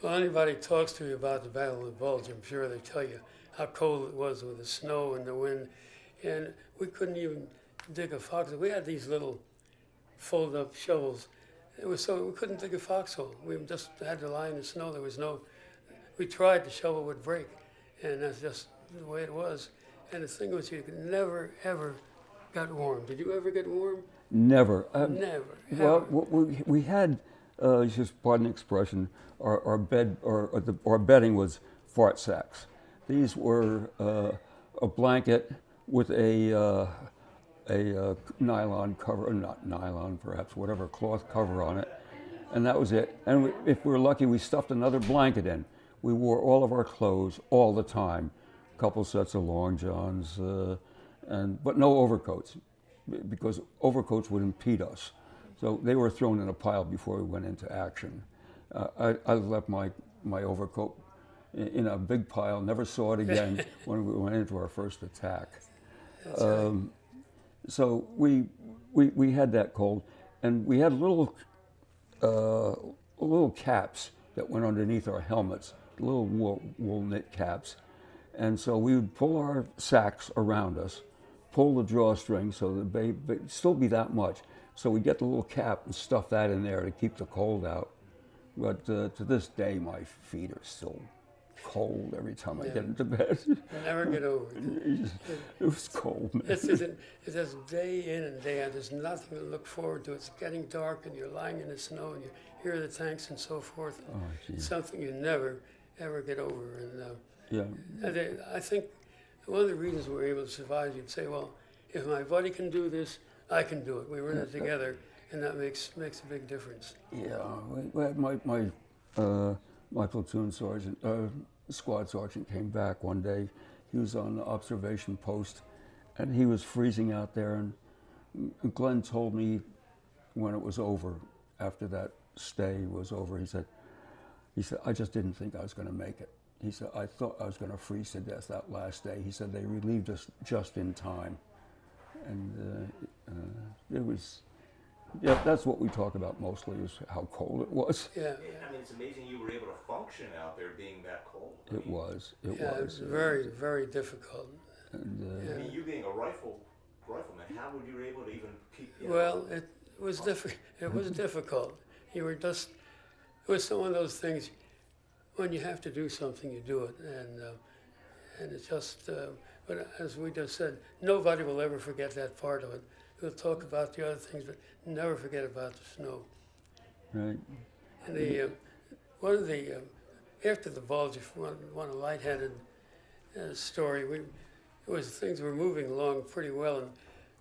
Well, anybody talks to you about the Battle of the Bulge, I'm sure they tell you how cold it was with the snow and the wind. And we couldn't even dig a foxhole. We had these little fold-up shovels. It was so we couldn't dig a foxhole. We just had to lie in the snow. There was no. We tried, the shovel would break, and that's just the way it was. And the thing was, you could never ever got warm. Did you ever get warm? Never. Never. Well, Ever. we had, just pardon the expression, our bed our bedding was fart sacks. These were a blanket with a nylon cover, not nylon, perhaps whatever cloth cover on it, and that was it. And if we were lucky, we stuffed another blanket in. We wore all of our clothes all the time, a couple sets of long johns, but no overcoats, because overcoats would impede us. So they were thrown in a pile before we went into action. I left my overcoat in a big pile, never saw it again when we went into our first attack. That's right. So we had that cold, and we had little caps that went underneath our helmets, little wool knit caps, and so we would pull our sacks around us, pull the drawstring so that they still be that much. So we get the little cap and stuff that in there to keep the cold out. But to this day, my feet are still cold every time I get into bed. You never get over it. It was cold, man. It's just day in and day out. There's nothing to look forward to. It's getting dark and you're lying in the snow and you hear the tanks and so forth. Oh, It's something you never, ever get over. And Yeah. I think one of the reasons we're able to survive, you'd say, well, if my buddy can do this, I can do it. We were in it together, and that makes a big difference. Yeah. My platoon sergeant, squad sergeant came back one day. He was on the observation post, and he was freezing out there. And Glenn told me when it was over, after that stay was over, he said, I just didn't think I was going to make it. He said, I thought I was going to freeze to death that last day. He said, they relieved us just in time. And it was, yeah, that's what we talk about mostly, is how cold it was. Yeah. I mean, it's amazing you were able to function out there being that cold. It was. It was very, very difficult. And, I mean, you being a rifleman, how were you able to even keep? Well, it was difficult. It was difficult. You were just. It was one of those things. When you have to do something, you do it, and it's just. But as we just said, nobody will ever forget that part of it. We'll talk about the other things, but never forget about the snow. right. And one of the after the Bulge, one a lightheaded story. Things were moving along pretty well, and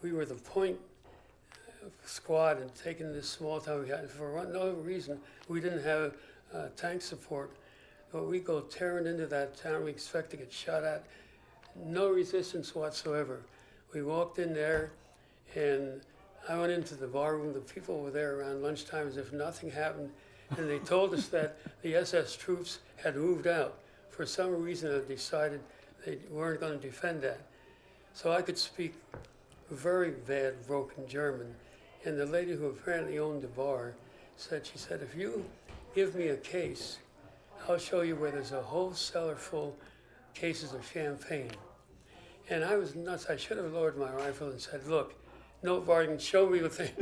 we were the point squad and taking this small town. We had, for no reason, we didn't have tank support. But we go tearing into that town. We expect to get shot at. No resistance whatsoever. We walked in there, and I went into the bar room. The people were there around lunchtime as if nothing happened, and they told us that the SS troops had moved out. For some reason, they decided they weren't going to defend that. So I could speak very bad broken German, and the lady who apparently owned the bar said, if you give me a case, I'll show you where there's a whole cellar full cases of champagne. And I was nuts. I should have lowered my rifle and said, look, no bargain, show me the thing.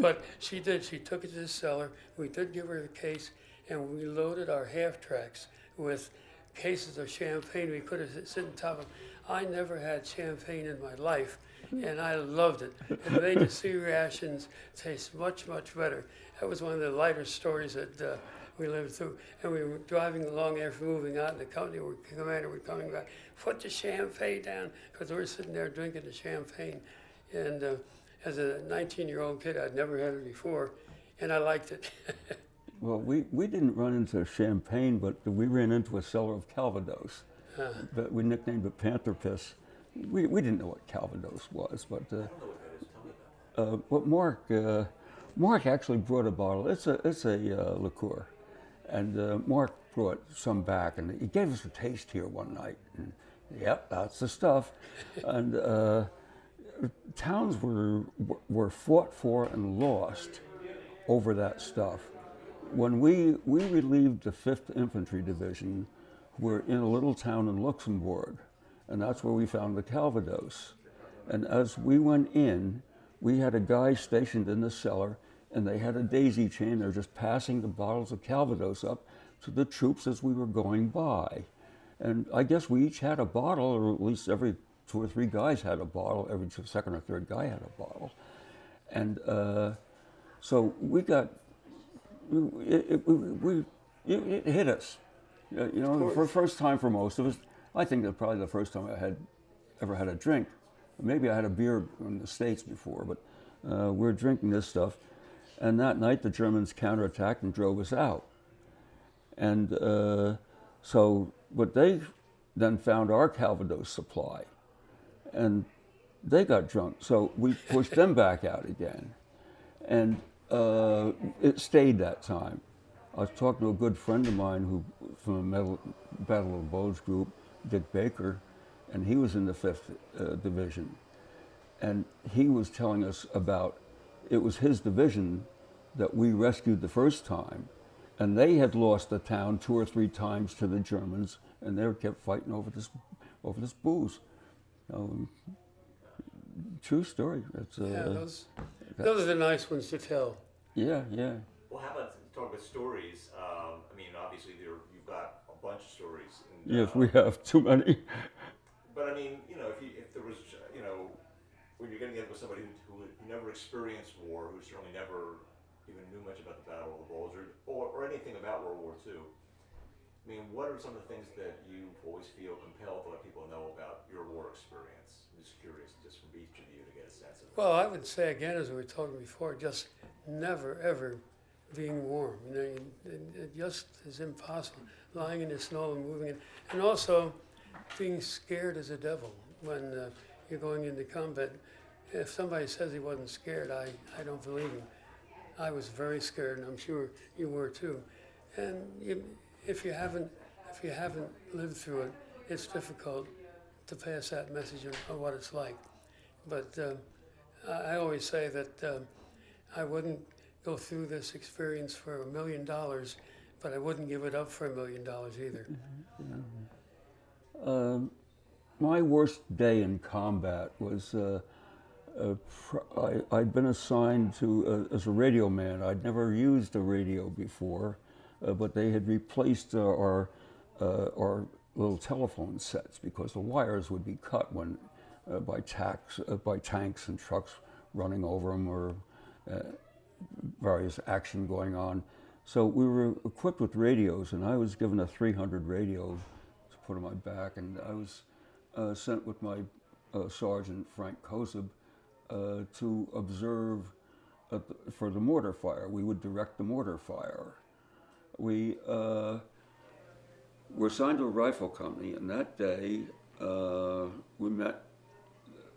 But she did. She took it to the cellar. We did give her the case, and we loaded our half-tracks with cases of champagne. We could have sit on top of. I never had champagne in my life, and I loved it. It made the sea rations taste much, much better. That was one of the lighter stories that we lived through. And we were driving along after moving out, and the commander were coming back, put the champagne down, because we were sitting there drinking the champagne. And as a 19-year-old kid, I'd never had it before, and I liked it. Well, we didn't run into champagne, but we ran into a cellar of Calvados. But we nicknamed it Panther Piss. We didn't know what Calvados was, but Mark actually brought a bottle. It's a liqueur, and Mark brought some back, and he gave us a taste here one night. And, yep, that's the stuff. And towns were fought for and lost over that stuff. when we relieved the 5th Infantry Division, we're in a little town in Luxembourg, and that's where we found the Calvados. And as we went in, we had a guy stationed in the cellar, and they had a daisy chain. They're just passing the bottles of Calvados up to the troops as we were going by. And I guess we each had a bottle, or at least every 2 or 3 guys had a bottle. Every second or third guy had a bottle. And so we got, it hit us. You know, for the first time for most of us. I think that probably the first time I ever had a drink. Maybe I had a beer in the States before, but we're drinking this stuff. And that night the Germans counterattacked and drove us out. And but they then found our Calvados supply, and they got drunk. So we pushed them back out again. And it stayed that time. I was talking to a good friend of mine who, from the Battle of the Bulge group, Dick Baker, and he was in the 5th Division. And he was telling us about, it was his division that we rescued the first time, and they had lost the town 2 or 3 times to the Germans, and they kept fighting over this booze. True story. That's, those are the nice ones to tell. Yeah, yeah. Well, how about talk about stories? I mean, obviously you've got a bunch of stories. And, Yes, we have too many. But I mean, you know, if there was, you know, when you're getting together with somebody who never experienced war, who certainly never even knew much about the Battle of the Bulge or anything about World War II, I mean, what are some of the things that you always feel compelled to let people know about your war experience? I'm just curious, just from each of you to get a sense of it. Well, I would say again, as we were talking before, just never ever being warm. You know, it just is impossible. Lying in the snow and moving in, and also being scared as a devil when you're going into combat. If somebody says he wasn't scared, I don't believe him. I was very scared, and I'm sure you were too. And if you haven't lived through it, it's difficult to pass that message on what it's like. But I always say that I wouldn't go through this experience for $1 million, but I wouldn't give it up for $1 million either. My worst day in combat was I'd been assigned to as a radio man. I'd never used a radio before, but they had replaced our little telephone sets because the wires would be cut when by tanks and trucks running over them or various action going on. So we were equipped with radios, and I was given a 300 radio to put on my back, and I was sent with my Sergeant Frank Kozub to observe for the mortar fire. We would direct the mortar fire. We were assigned to a rifle company, and that day we met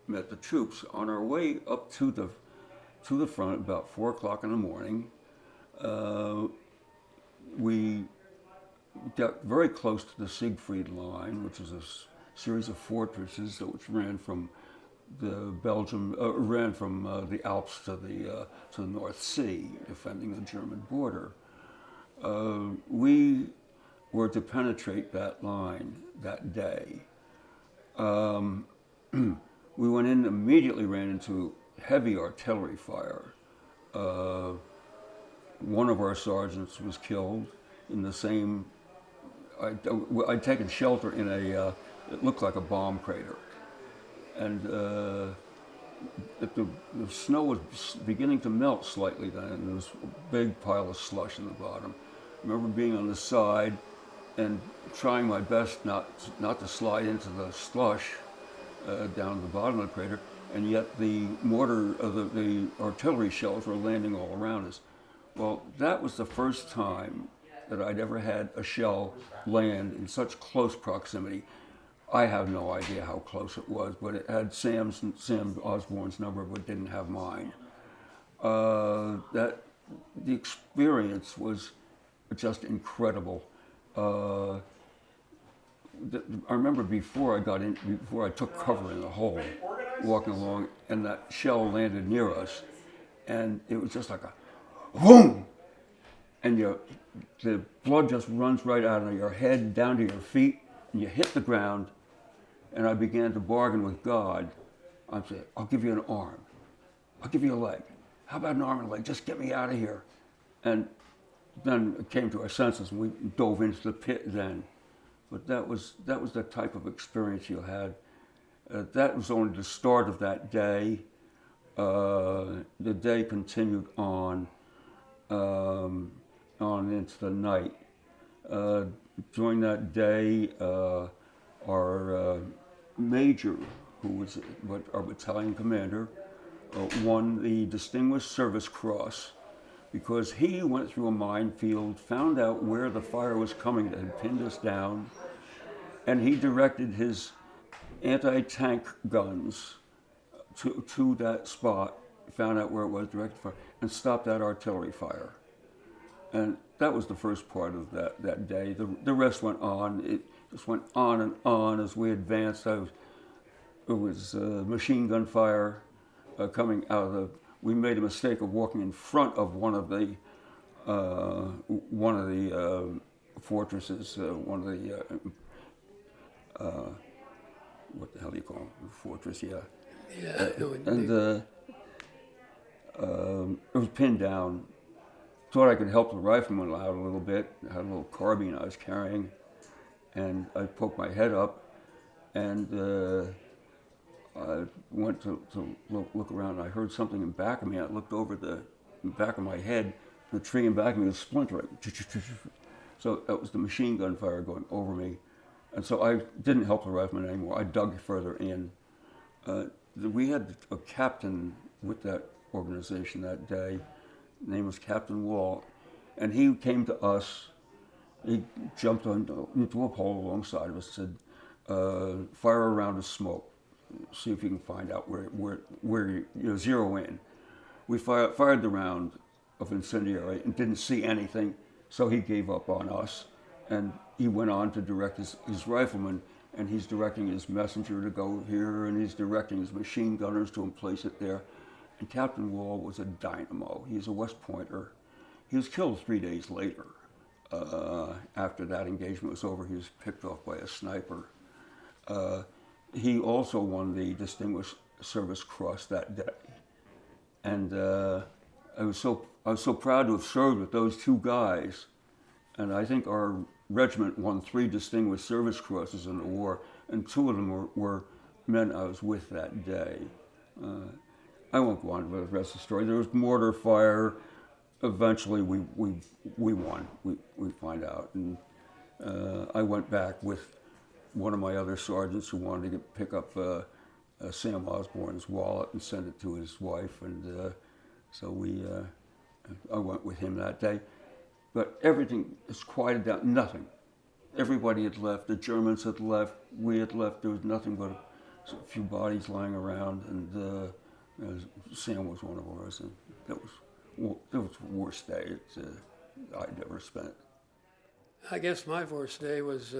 the troops on our way up to the front about 4 o'clock in the morning. We got very close to the Siegfried Line, which is a series of fortresses which ran from the Alps to the North Sea, defending the German border. We were to penetrate that line that day. We went in, immediately ran into heavy artillery fire. One of our sergeants was killed in the same. I'd taken shelter in it looked like a bomb crater, and the snow was beginning to melt slightly then, and there was a big pile of slush in the bottom. I remember being on the side and trying my best not to slide into the slush down at the bottom of the crater, and yet the the artillery shells were landing all around us. Well, that was the first time that I'd ever had a shell land in such close proximity. I have no idea how close it was, but it had Sam Osborne's number, but didn't have mine. The experience was just incredible. I remember before I took cover in the hole, walking along, and that shell landed near us, and it was just like a boom, and the blood just runs right out of your head down to your feet, and you hit the ground. And I began to bargain with God. I said, I'll give you an arm. I'll give you a leg. How about an arm and a leg? Just get me out of here. And then it came to our senses, and we dove into the pit then. But that was the type of experience you had. That was only the start of that day. The day continued on into the night. During that day, our major, who was our battalion commander, won the Distinguished Service Cross because he went through a minefield, found out where the fire was coming that had pinned us down, and he directed his anti-tank guns to that spot, found out where it was, directed fire, and stopped that artillery fire. And that was the first part of that day. The rest went on. It just went on and on as we advanced. It was machine gun fire coming out of the. We made a mistake of walking in front of one of the fortresses. One of the what the hell do you call them? Fortress, yeah. Yeah. And it was pinned down. Thought I could help the rifleman out a little bit. I had a little carbine I was carrying, and I poked my head up, and I went to look around, and I heard something in back of me. I looked over the back of my head. The tree in back of me was splintering. So that was the machine gun fire going over me. And so I didn't help the rifleman anymore. I dug further in. We had a captain with that organization that day. His name was Captain Wall. And he came to us. He jumped into a pole alongside of us and said, fire a round of smoke. See if you can find out where you zero in. We fired the round of incendiary and didn't see anything, so he gave up on us. And he went on to direct his rifleman, and he's directing his messenger to go here, and he's directing his machine gunners to place it there. And Captain Wall was a dynamo. He's a West Pointer. He was killed 3 days later. After that engagement was over, he was picked off by a sniper. He also won the Distinguished Service Cross that day. And I was so proud to have served with those two guys. And I think our regiment won 3 Distinguished Service Crosses in the war, and 2 of them were men I was with that day. I won't go on with the rest of the story. There was mortar fire. Eventually, we won. We find out, and I went back with one of my other sergeants who wanted to pick up Sam Osborne's wallet and send it to his wife, and so I went with him that day. But everything is quieted down. Nothing. Everybody had left. The Germans had left. We had left. There was nothing but a few bodies lying around, and Sam was one of ours, and that was the worst day I'd ever spent. I guess my worst day was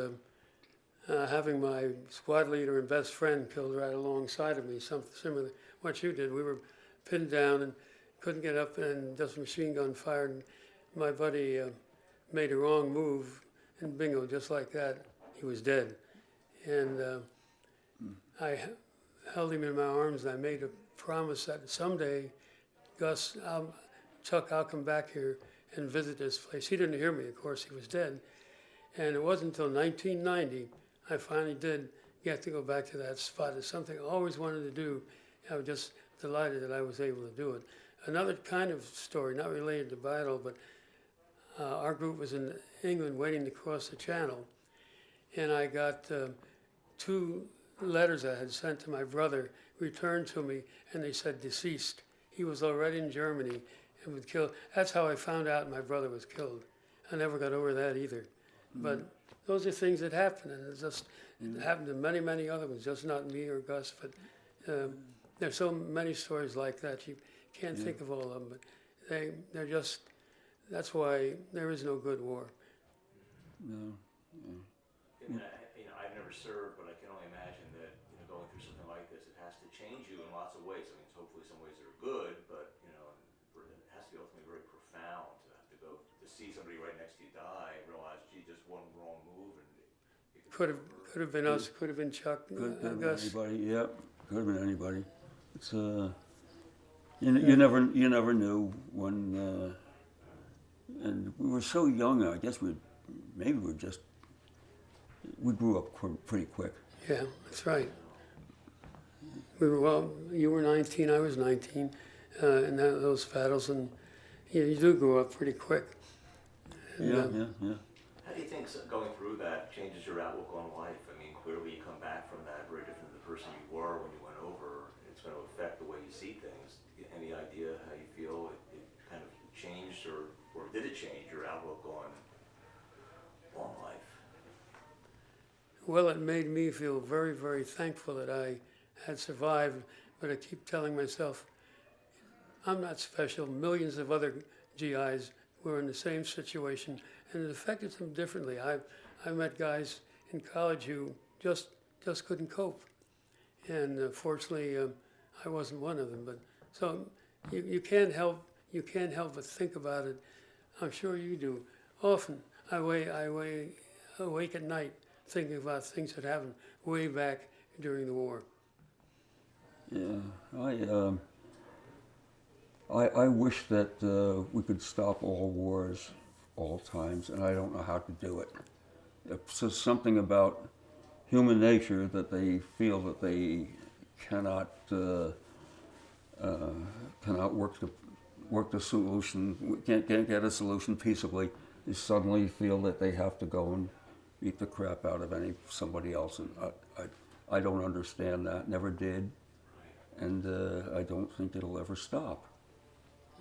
having my squad leader and best friend killed right alongside of me, something similar to what you did. We were pinned down and couldn't get up, and just machine gun fire. And my buddy made a wrong move, and bingo, just like that, he was dead. And I held him in my arms, and I made a promise that someday, Gus, Chuck, I'll come back here and visit this place. He didn't hear me, of course, he was dead. And it wasn't until 1990 I finally did get to go back to that spot. It's something I always wanted to do. I was just delighted that I was able to do it. Another kind of story, not related to battle, but our group was in England waiting to cross the channel. And I got 2 letters I had sent to my brother returned to me, and they said deceased. He was already in Germany and was killed. That's how I found out my brother was killed. I never got over that either. But those are things that happen, and it happened to many, many other ones, just not me or Gus, but there's so many stories like that. You can't think of all of them, but they're just, that's why there is no good war. No. And I've never served, but I can only imagine that going through something like this, it has to change you in lots of ways. I mean, hopefully some ways are good, but it has to be ultimately very profound to have to go to see somebody right next to you die and realize, gee, just one wrong move and it Could have been us, could have been Chuck, Could have been Gus. anybody. Yep, could have been anybody. It's you never knew when, and we were so young. I guess we grew up pretty quick. Yeah, that's right. Well, you were 19, I was 19, in those battles, and you do grow up pretty quick. And, Yeah. How do you think going through that changes your outlook on life? I mean, clearly you come back from that very different than the person you were when you went over. It's going to affect the way you see things. Any idea how you feel it kind of changed, or did it change your outlook on life? Well, it made me feel very, very thankful that I had survived, but I keep telling myself, I'm not special. Millions of other GIs were in the same situation, and it affected them differently. I met guys in college who just couldn't cope, and fortunately, I wasn't one of them. But so you can't help but think about it. I'm sure you do. Often I awake at night thinking about things that happened way back during the war. Yeah, I wish that we could stop all wars, all times, and I don't know how to do it. It's just something about human nature that they feel that they cannot work the solution. Can't get a solution peaceably. They suddenly feel that they have to go and beat the crap out of somebody else, and I don't understand that. Never did, and I don't think it'll ever stop.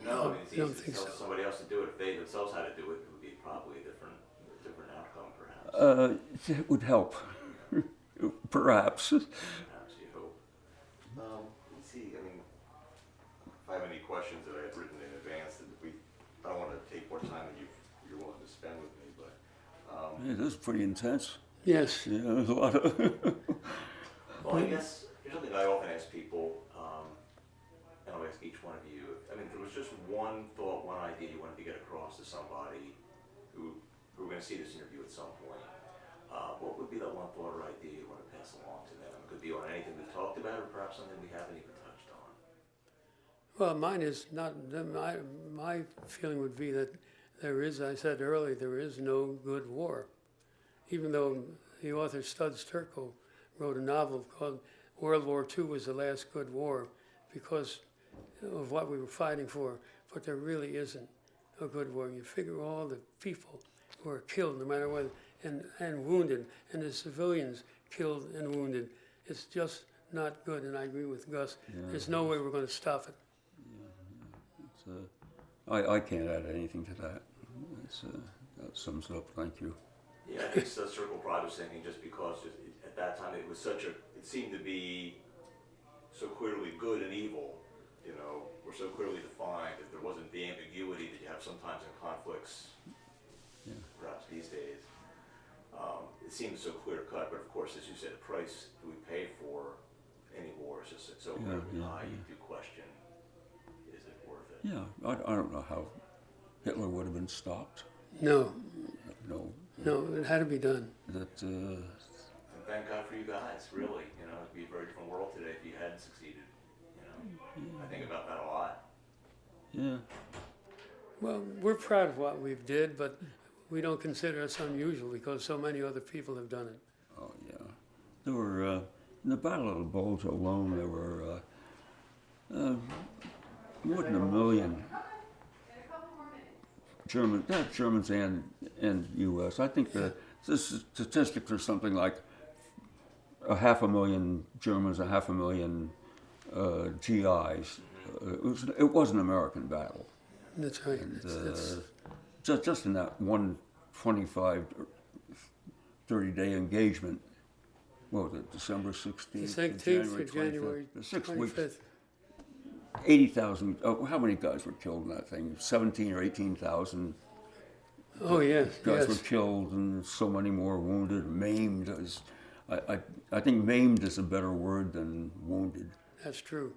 No, I mean, it's don't easy to think tell so. somebody else to do it. If they themselves had to do it, it would be probably a different outcome, perhaps. It would help, perhaps. Perhaps you hope. Let's see. I mean, if I have any questions that I had written in advance, I don't want to take more time than you're willing to spend with me, but. It is pretty intense. Yes. Yeah, there's a lot of. Well, I guess here's something I often ask people, and I'll ask each one of you. I mean, if there was just one thought, one idea you wanted to get across to somebody who were going to see this interview at some point, what would be that one thought or idea you want to pass along to them? It could be on anything we've talked about, or perhaps something we haven't even touched on. Well, mine is not. My feeling would be that I said earlier, there is no good war. Even though the author Studs Terkel wrote a novel called World War II was the last good war because of what we were fighting for, but there really isn't a good war. You figure all the people who are killed, no matter what, and wounded, and the civilians killed and wounded. It's just not good, and I agree with Gus. There's no way we're going to stop it. I can't add anything to that. That sums it up. Thank you. Yeah, I think the Circle Pride was thinking just because at that time it seemed to be so clearly good and evil, were so clearly defined that there wasn't the ambiguity that you have sometimes in conflicts, perhaps these days. It seems so clear cut, but of course, as you said, the price that we pay for any war is just so incredibly high. You do question, is it worth it? Yeah, I don't know how Hitler would have been stopped. No, No, it had to be done. that And thank God for you guys, really. It'd be a very different world today if you hadn't succeeded. I think about that a lot. yeah. Well, we're proud of what we've did, but we don't consider us unusual because so many other people have done it. Oh yeah. There were in the Battle of the Bulge alone. There were more than 1 million Germans and U.S. I think the statistics are something like 500,000 Germans, 500,000 GIs. It was an American battle. That's right. And, just in that one 25, 30-day engagement, what was it, December 16th The to 16th January to January 25th? 6 weeks. 25th. 80,000, how many guys were killed in that thing? 17 or 18,000 Oh, yes, guys were yes. killed and so many more wounded, maimed. I think maimed is a better word than wounded. That's true.